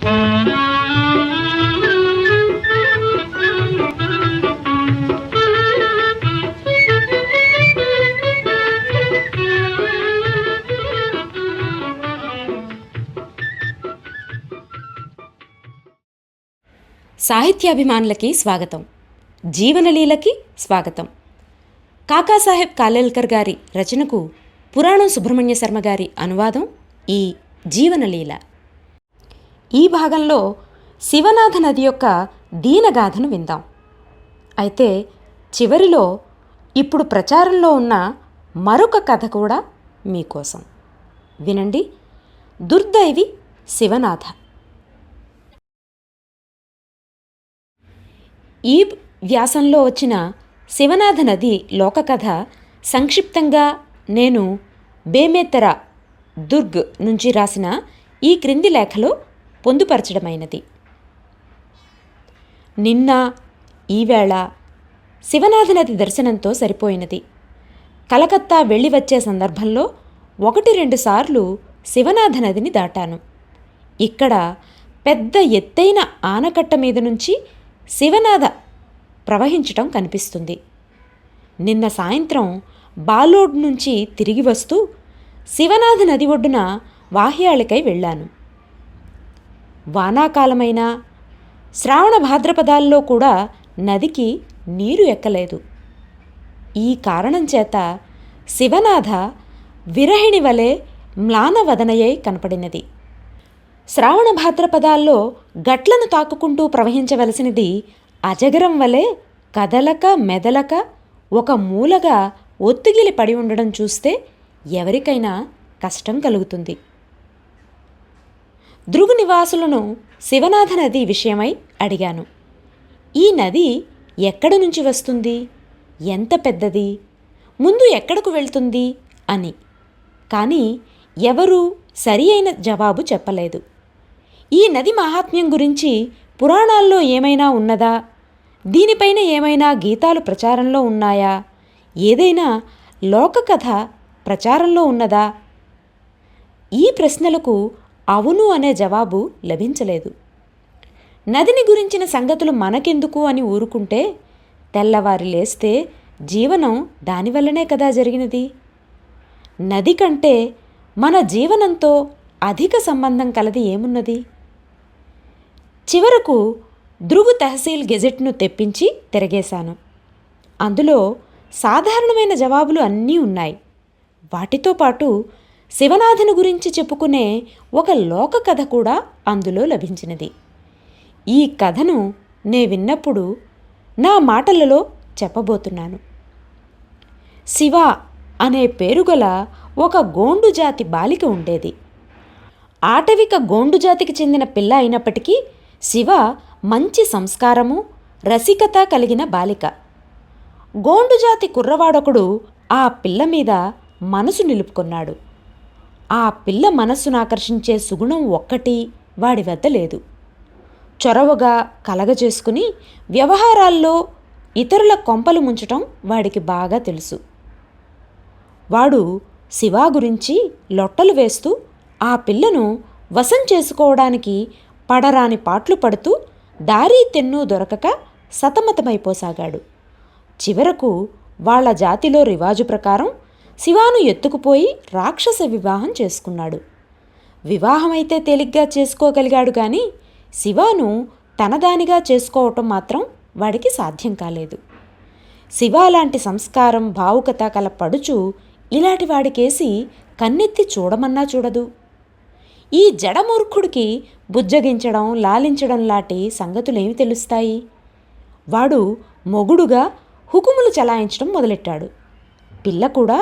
సాహిత్యాభిమానులకి స్వాగతం. జీవనలీలకి స్వాగతం. కాకాసాహెబ్ కాలేల్కర్ గారి రచనకు పురాణం సుబ్రహ్మణ్య శర్మ గారి అనువాదం ఈ జీవనలీల. ఈ భాగంలో శివనాథ నది యొక్క దీనగాథను విందాం. అయితే చివరిలో ఇప్పుడు ప్రచారంలో ఉన్న మరొక కథ కూడా మీకోసం. వినండి. దుర్దైవి శివనాథ. ఈ వ్యాసంలో వచ్చిన శివనాథ నది లోకకథ సంక్షిప్తంగా నేను బేమేతర దుర్గ్ నుంచి రాసిన ఈ క్రింది లేఖలో పొందుపరచడమైనది. నిన్న ఈవేళ శివనాథ నది దర్శనంతో సరిపోయినది. కలకత్తా వెళ్ళి వచ్చే సందర్భంలో 1-2 సార్లు శివనాథ నదిని దాటాను. ఇక్కడ పెద్ద ఎత్తైన ఆనకట్ట మీద నుంచి శివనాథ ప్రవహించటం కనిపిస్తుంది. నిన్న సాయంత్రం బాలోడ్ నుంచి తిరిగి వస్తూ శివనాథ నది ఒడ్డున వాహ్యాళికై వెళ్ళాను. వానాకాలమైన శ్రావణ భాద్రపదాల్లో కూడా నదికి నీరు ఎక్కలేదు. ఈ కారణం చేత శివనాథ విరహిణి వలె మ్లానవదనయై కనపడినది. శ్రావణ భాద్రపదాల్లో గట్లను తాకుకుంటూ ప్రవహించవలసినది అజగరం వలె కదలక మెదలక ఒక మూలగా ఒత్తిగిలి పడి ఉండడం చూస్తే ఎవరికైనా కష్టం కలుగుతుంది. దృగు నివాసులను శివనాథ నది విషయమై అడిగాను. ఈ నది ఎక్కడి నుంచి వస్తుంది, ఎంత పెద్దది, ముందు ఎక్కడకు వెళ్తుంది అని. కానీ ఎవరూ సరి అయిన జవాబు చెప్పలేదు. ఈ నది మహాత్మ్యం గురించి పురాణాల్లో ఏమైనా ఉన్నదా, దీనిపైన ఏమైనా గీతాలు ప్రచారంలో ఉన్నాయా, ఏదైనా లోకకథ ప్రచారంలో ఉన్నదా? ఈ ప్రశ్నలకు అవును అనే జవాబు లభించలేదు. నదిని గురించిన సంగతులు మనకెందుకు అని ఊరుకుంటే తెల్లవారి లేస్తే జీవనం దానివల్లనే కదా జరిగినది. నది కంటే మన జీవనంతో అధిక సంబంధం కలది ఏమున్నది? చివరకు దృగు తహసీల్ గెజెట్ను తెప్పించి తిరగేశాను. అందులో సాధారణమైన జవాబులు అన్నీ ఉన్నాయి. వాటితో పాటు శివనాథుని గురించి చెప్పుకునే ఒక లోక కథ కూడా అందులో లభించినది. ఈ కథను నే విన్నప్పుడు నా మాటలలో చెప్పబోతున్నాను. శివ అనే పేరుగల ఒక గోండు జాతి బాలిక ఉండేది. ఆటవిక గోండు జాతికి చెందిన పిల్ల అయినప్పటికీ శివ మంచి సంస్కారము, రసికత కలిగిన బాలిక. గోండు జాతి కుర్రవాడొకడు ఆ పిల్ల మీద మనసు నిలుపుకున్నాడు. ఆ పిల్ల మనస్సును ఆకర్షించే సుగుణం ఒక్కటి వాడి వద్ద లేదు. చొరవగా కలగజేసుకుని వ్యవహారాల్లో ఇతరుల కొంపలు ముంచటం వాడికి బాగా తెలుసు. వాడు శివ గురించి లొట్టలు వేస్తూ ఆ పిల్లను వశం చేసుకోవడానికి పడరాని పాట్లు పడుతూ దారీ తెన్నూ దొరకక సతమతమైపోసాగాడు. చివరకు వాళ్ల జాతిలో రివాజు ప్రకారం శివాను ఎత్తుకుపోయి రాక్షస వివాహం చేసుకున్నాడు. వివాహమైతే తేలిగ్గా చేసుకోగలిగాడు కానీ శివాను తనదానిగా చేసుకోవటం మాత్రం వాడికి సాధ్యం కాలేదు. శివ లాంటి సంస్కారం, భావుకత కల పడుచు ఇలాంటి వాడికేసి కన్నెత్తి చూడమన్నా చూడదు. ఈ జడమూర్ఖుడికి బుజ్జగించడం, లాలించడం లాంటి సంగతులేమి తెలుస్తాయి? వాడు మొగుడుగా హుకుములు చలాయించడం మొదలెట్టాడు. పిల్ల కూడా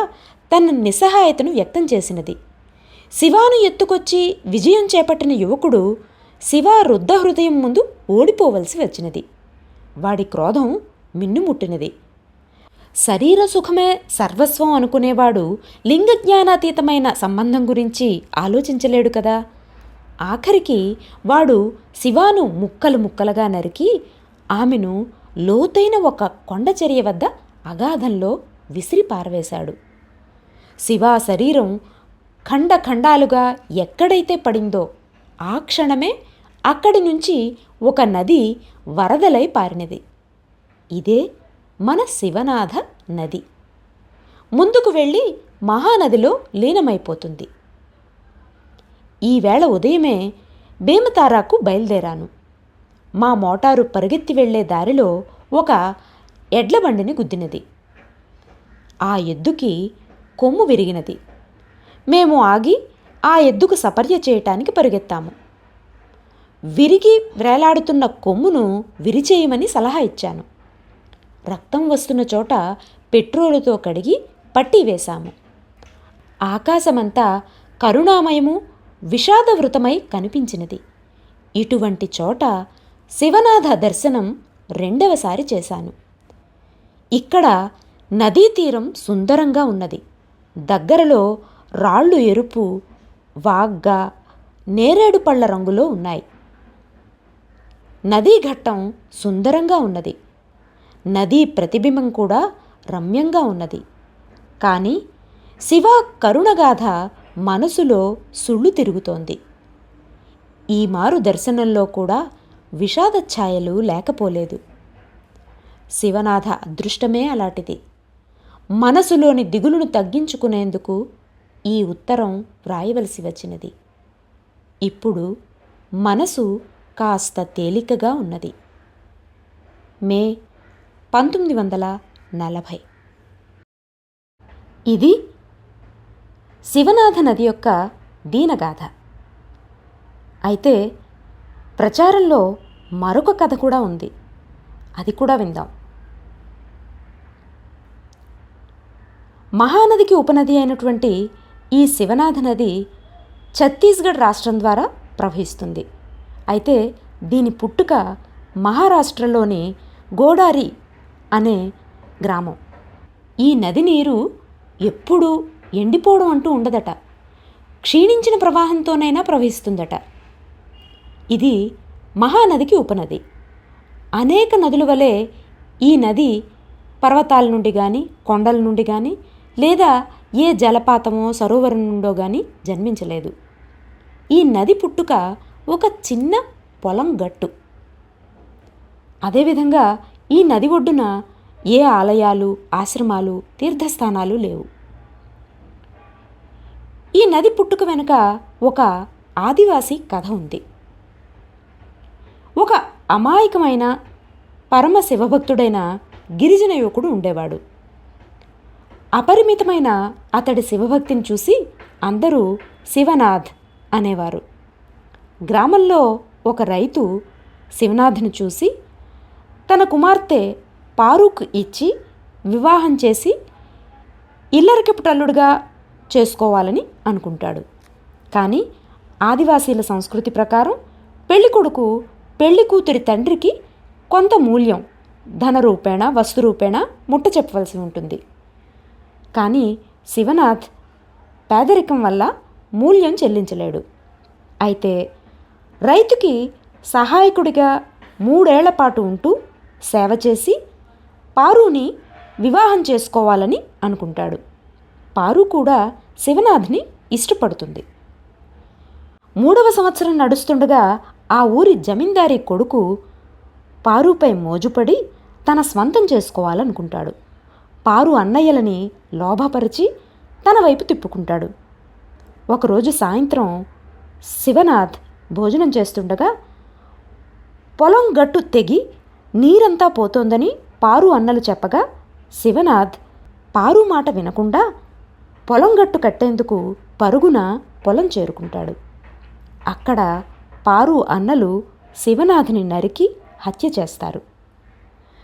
తన నిస్సహాయతను వ్యక్తం చేసినది. శివాను ఎత్తుకొచ్చి విజయం చేపట్టిన యువకుడు శివ రుద్ధ హృదయం ముందు ఓడిపోవలసి వచ్చినది. వాడి క్రోధం మిన్నుముట్టినది. శరీర సుఖమే సర్వస్వం అనుకునేవాడు లింగజ్ఞానాతీతమైన సంబంధం గురించి ఆలోచించలేడు కదా. ఆఖరికి వాడు శివాను ముక్కలు ముక్కలుగా నరికి ఆమెను లోతైన ఒక కొండచర్య వద్ద అగాధంలో విసిరి పారవేశాడు. శివ శరీరం ఖండఖండాలుగా ఎక్కడైతే పడిందో ఆ క్షణమే అక్కడి నుంచి ఒక నది వరదలై పారినది. ఇదే మన శివనాథ నది. ముందుకు వెళ్ళి మహానదిలో లీనమైపోతుంది. ఈవేళ ఉదయమే భీమతారాకు బయలుదేరాను. మా మోటారు పరిగెత్తి వెళ్లే దారిలో ఒక ఎడ్లబండిని గుద్దినది. ఆ ఎద్దుకి కొమ్ము విరిగినది. మేము ఆగి ఆ ఎద్దుకు సపర్య చేయటానికి పరిగెత్తాము. విరిగి వేలాడుతున్న కొమ్మును విరిచేయమని సలహా ఇచ్చాను. రక్తం వస్తున్న చోట పెట్రోలుతో కడిగి పట్టీ వేశాము. ఆకాశమంతా కరుణామయము విషాదవృతమై కనిపించినది. ఇటువంటి చోట శివనాథ దర్శనం రెండవసారి చేశాను. ఇక్కడ నదీ తీరం సుందరంగా ఉన్నది. దగ్గరలో రాళ్ళు ఎరుపు, వాగ్గా, నేరేడు పళ్ళ రంగులో ఉన్నాయి. నదీ ఘట్టం సుందరంగా ఉన్నది. నదీ ప్రతిబింబం కూడా రమ్యంగా ఉన్నది. కానీ శివ కరుణగాథ మనసులో సుళ్ళు తిరుగుతోంది. ఈ మారు దర్శనంలో కూడా విషాద ఛాయలు లేకపోలేదు. శివనాథ అదృష్టమే అలాంటిది. మనసులోని దిగులును తగ్గించుకునేందుకు ఈ ఉత్తరం వ్రాయవలసి వచ్చినది. ఇప్పుడు మనసు కాస్త తేలికగా ఉన్నది. మే 1940. ఇది శివనాథ నది యొక్క దీనగాథ. అయితే ప్రచారంలో మరొక కథ కూడా ఉంది. అది కూడా విందాం. మహానదికి ఉపనది అయినటువంటి ఈ శివనాథ నది ఛత్తీస్గఢ్ రాష్ట్రం ద్వారా ప్రవహిస్తుంది. అయితే దీని పుట్టుక మహారాష్ట్రలోని గోడారి అనే గ్రామం. ఈ నది నీరు ఎప్పుడూ ఎండిపోవడం అంటూ ఉండదట. క్షీణించిన ప్రవాహంతోనైనా ప్రవహిస్తుందట. ఇది మహానదికి ఉపనది. అనేక నదుల వలె ఈ నది పర్వతాల నుండి కానీ, కొండల నుండి కానీ, లేదా ఏ జలపాతమో సరోవరం నుండో కానీ జన్మించలేదు. ఈ నది పుట్టుక ఒక చిన్న పొలం గట్టు. అదేవిధంగా ఈ నది ఒడ్డున ఏ ఆలయాలు, ఆశ్రమాలు, తీర్థస్థానాలు లేవు. ఈ నది పుట్టుక వెనుక ఒక ఆదివాసీ కథ ఉంది. ఒక అమాయకమైన పరమ శివభక్తుడైన గిరిజన యువకుడు ఉండేవాడు. అపరిమితమైన అతడి శివభక్తిని చూసి అందరూ శివనాథ్ అనేవారు. గ్రామంలో ఒక రైతు శివనాథ్ని చూసి తన కుమార్తె పారుకు ఇచ్చి వివాహం చేసి ఇల్లరికపుటల్లుడుగా చేసుకోవాలని అనుకుంటాడు. కానీ ఆదివాసీల సంస్కృతి ప్రకారం పెళ్ళికొడుకు పెళ్లి కూతురి తండ్రికి కొంత మూల్యం ధనరూపేణ వస్తురూపేణ ముట్ట చెప్పవలసి ఉంటుంది. కానీ శివనాథ్ పేదరికం వల్ల మూల్యం చెల్లించలేడు. అయితే రైతుకి సహాయకుడిగా 3 ఏళ్ల పాటు ఉంటూ సేవ చేసి పారుని వివాహం చేసుకోవాలని అనుకుంటాడు. పారు కూడా శివనాథ్ని ఇష్టపడుతుంది. 3వ సంవత్సరం నడుస్తుండగా ఆ ఊరి జమీందారీ కొడుకు పారుపై మోజుపడి తన స్వంతం చేసుకోవాలనుకుంటాడు. పారు అన్నయ్యలని లోభపరిచి తన వైపు తిప్పుకుంటాడు. ఒకరోజు సాయంత్రం శివనాథ్ భోజనం చేస్తుండగా పొలం గట్టు తెగి నీరంతా పోతోందని పారు అన్నలు చెప్పగా శివనాథ్ పారు మాట వినకుండా పొలం గట్టు కట్టేందుకు పరుగున పొలం చేరుకుంటాడు. అక్కడ పారు అన్నలు శివనాథ్ని నరికి హత్య చేస్తారు.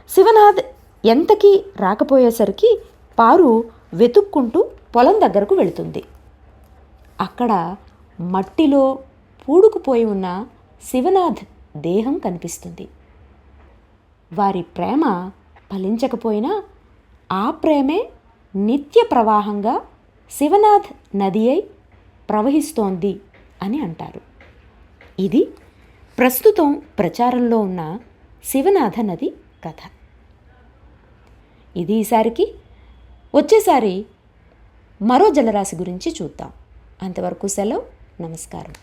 శివనాథ్ ఎంతకీ రాకపోయేసరికి పారు వెతుక్కుంటూ పొలం దగ్గరకు వెళుతుంది. అక్కడ మట్టిలో పూడుకుపోయి ఉన్న శివనాథ్ దేహం కనిపిస్తుంది. వారి ప్రేమ ఫలించకపోయినా ఆ ప్రేమే నిత్య ప్రవాహంగా శివనాథ్ నది అయి ప్రవహిస్తోంది అని అంటారు. ఇది ప్రస్తుతం ప్రచారంలో ఉన్న శివనాథ నది కథ. ఇది ఈసారికి. వచ్చేసారి మరో జలరాశి గురించి చూద్దాం. అంతవరకు సెలవు. నమస్కారం.